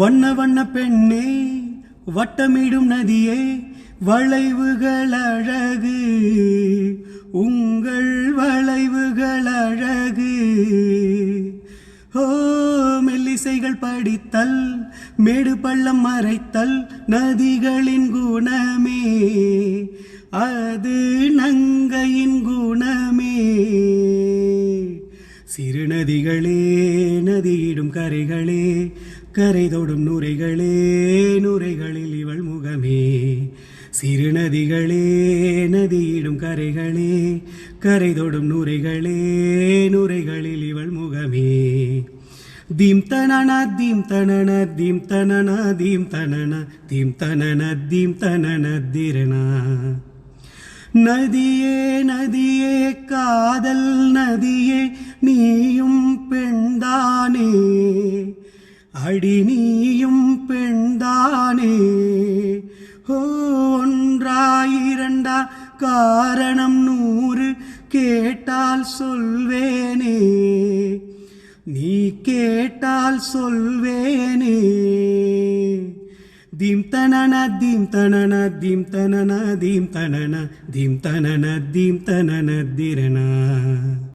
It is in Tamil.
வண்ண வண்ண பெண்ணே வட்டமிடும் நதியே வளைவுகள் அழகு உங்கள் வளைவுகள் அழகு ஓ மெல்லிசைகள் படித்தல் மேடு பள்ளம் மறைத்தல் நதிகளின் குணமே அது நங்கையின் குணமே சிறு நதிகளே நதியிடும் கரைகளே கரை தொடும் நுரைகளே நுரைகளில் இவள் முகமே சிறு நதிகளே நதியிடும் கரைகளே கரை தொடும் நுரைகளே நுரைகளில் இவள் முகமே தீம் தனன தீம் தனன தீம் தனன தீம் தனன தீம் தனன தீம் தனன திரணா நதியே நதியே காதல் நதியே நீயும் பெண்தானே அடி நீயும் பெண்தானே ஒன்றாயிரண்டா காரணம் 100 கேட்டால் சொல்வேனே நீ கேட்டால் சொல்வேனே தீம் தனன தீம் தனன தீம் தனன தீம் தனன தீம் தனன தீம் தனன திரணா